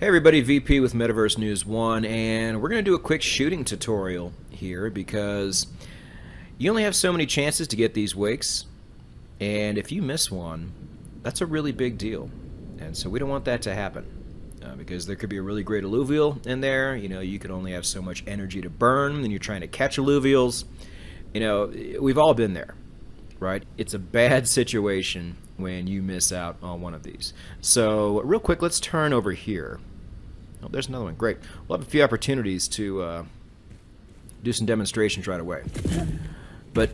Hey everybody, VP with Metaverse News 1, and we're going to do a quick shooting tutorial here because you only have so many chances to get these wakes, and if you miss one, that's a really big deal. And so we don't want that to happen because there could be a really great alluvial in there. You know, you could only have so much energy to burn, and you're trying to catch alluvials. You know, we've all been there, right? It's a bad situation when you miss out on one of these. So real quick, let's turn over here. Oh, there's another one. Great. We'll have a few opportunities to do some demonstrations right away. But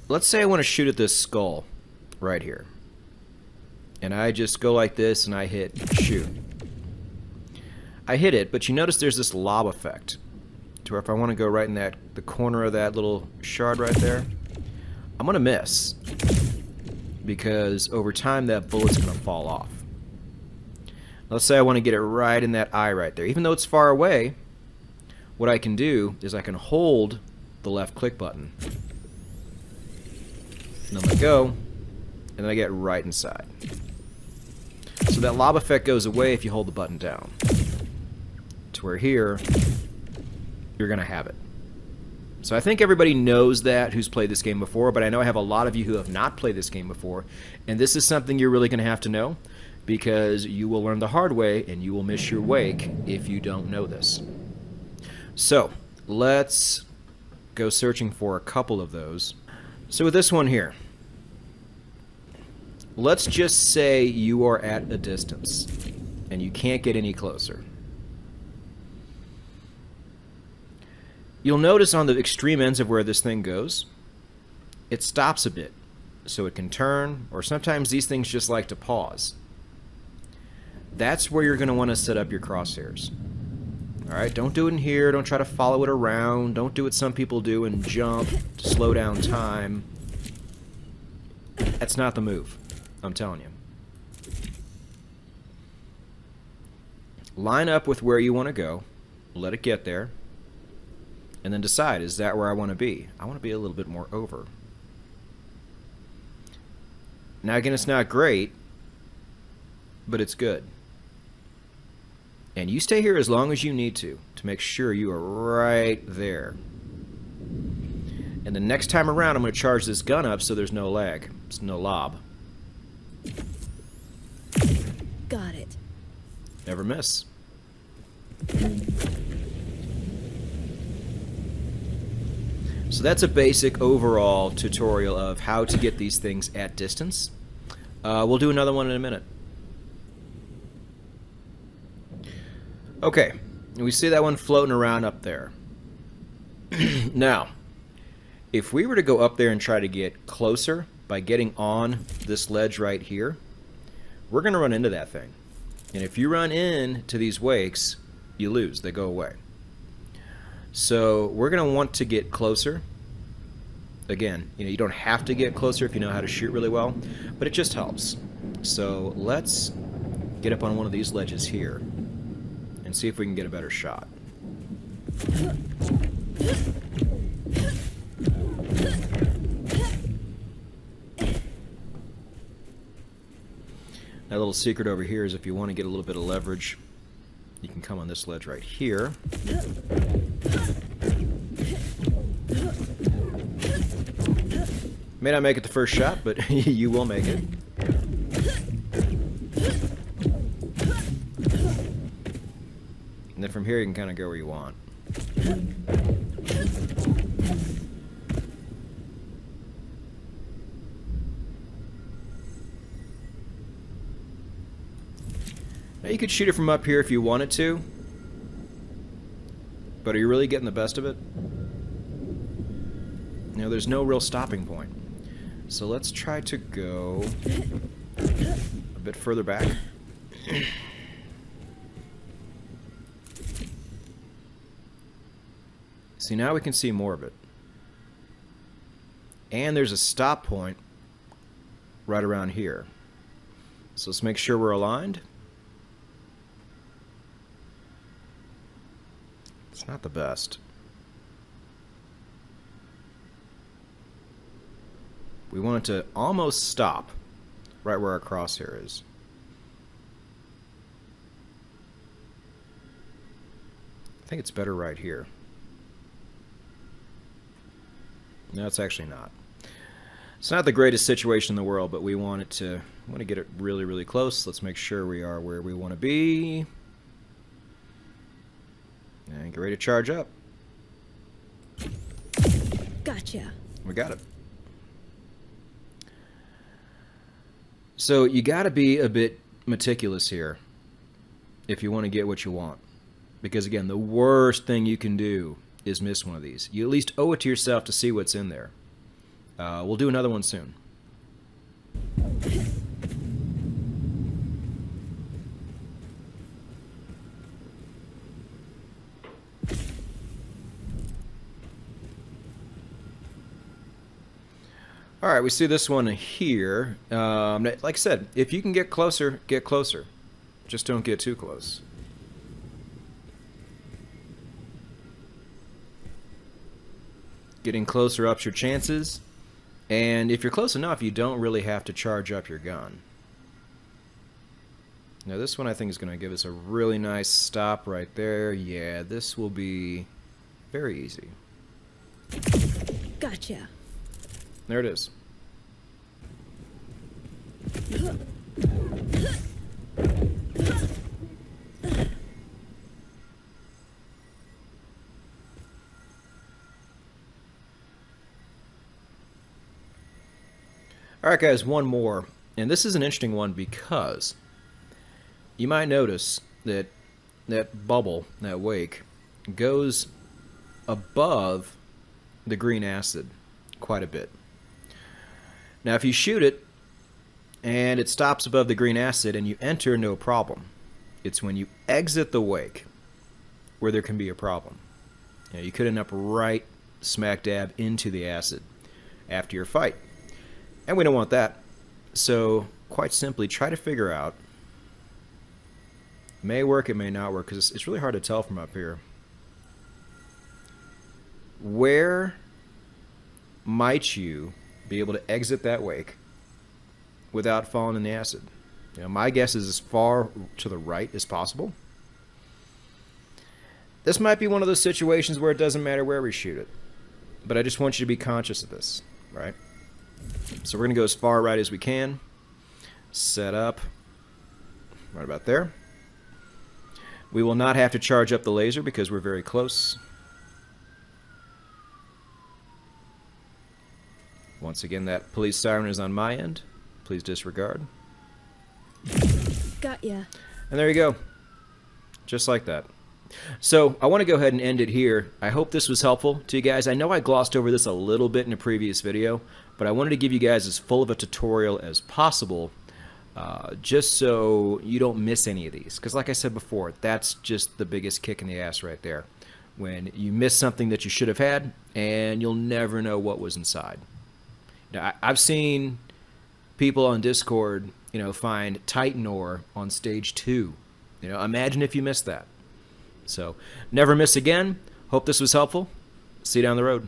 let's say I want to shoot at this skull right here. And I just go like this and I hit shoot. I hit it, but you notice there's this lob effect. To where if I want to go right in the corner of that little shard right there, I'm going to miss. Because over time that bullet's going to fall off. Let's say I want to get it right in that eye right there. Even though it's far away, what I can do is I can hold the left click button. And then let go, and then I get right inside. So that lob effect goes away if you hold the button down. To where here, you're going to have it. So I think everybody knows that who's played this game before, but I know I have a lot of you who have not played this game before, and this is something you're really going to have to know, because you will learn the hard way and you will miss your wake if you don't know this. So let's go searching for a couple of those. So with this one here, let's just say you are at a distance and you can't get any closer. You'll notice on the extreme ends of where this thing goes, it stops a bit so it can turn, or sometimes these things just like to pause. That's where you're going to want to set up your crosshairs. Alright, don't do it in here, don't try to follow it around, don't do what some people do and jump to slow down time. That's not the move, I'm telling you. Line up with where you want to go, let it get there, and then decide, is that where I want to be? I want to be a little bit more over. Now again, it's not great, but it's good. And you stay here as long as you need to make sure you are right there. And the next time around, I'm going to charge this gun up so there's no lag. There's no lob. Got it. Never miss. So that's a basic overall tutorial of how to get these things at distance. We'll do another one in a minute. Okay, we see that one floating around up there. Now, if we were to go up there and try to get closer by getting on this ledge right here, we're going to run into that thing. And if you run into these wakes, you lose. They go away. So we're going to want to get closer. Again, you don't have to get closer if you know how to shoot really well, but it just helps. So let's get up on one of these ledges here and see if we can get a better shot. That little secret over here is if you want to get a little bit of leverage, you can come on this ledge right here. May not make it the first shot, but you will make it. And then from here you can kind of go where you want. Now you could shoot it from up here if you wanted to, but are you really getting the best of it? There's no real stopping point. So let's try to go a bit further back. See, now we can see more of it. And there's a stop point right around here. So let's make sure we're aligned. It's not the best. We want it to almost stop right where our crosshair is. think it's better right here. No, it's actually not. It's not the greatest situation in the world, but we want to get it really, really close. Let's make sure we are where we want to be. And get ready to charge up. Gotcha. We got it. So you got to be a bit meticulous here if you want to get what you want. Because again, the worst thing you can do is miss one of these. You at least owe it to yourself to see what's in there. We'll do another one soon. All right, we see this one here. Like I said, if you can get closer, get closer. Just don't get too close. Getting closer ups your chances. And if you're close enough, you don't really have to charge up your gun. Now this one I think is going to give us a really nice stop right there. Yeah, this will be very easy. Gotcha. There it is. Alright guys, one more. And this is an interesting one because you might notice that that bubble, that wake, goes above the green acid quite a bit. Now if you shoot it and it stops above the green acid and you enter, no problem. It's when you exit the wake where there can be a problem. You could end up right smack dab into the acid after your fight. And we don't want that. So quite simply, try to figure out, it may work, it may not work, because it's really hard to tell from up here. Where might you be able to exit that wake without falling in the acid? My guess is as far to the right as possible. This might be one of those situations where it doesn't matter where we shoot it. But I just want you to be conscious of this, right? So we're going to go as far right as we can. Set up right about there. We will not have to charge up the laser because we're very close. Once again, that police siren is on my end. Please disregard. Got ya. And there you go. Just like that. So I want to go ahead and end it here. I hope this was helpful to you guys. I know I glossed over this a little bit in a previous video, but I wanted to give you guys as full of a tutorial as possible, just so you don't miss any of these. Because like I said before, that's just the biggest kick in the ass right there. When you miss something that you should have had, and you'll never know what was inside. Now, I've seen people on Discord, find Titan ore on stage 2. Imagine if you missed that. So, never miss again. Hope this was helpful. See you down the road.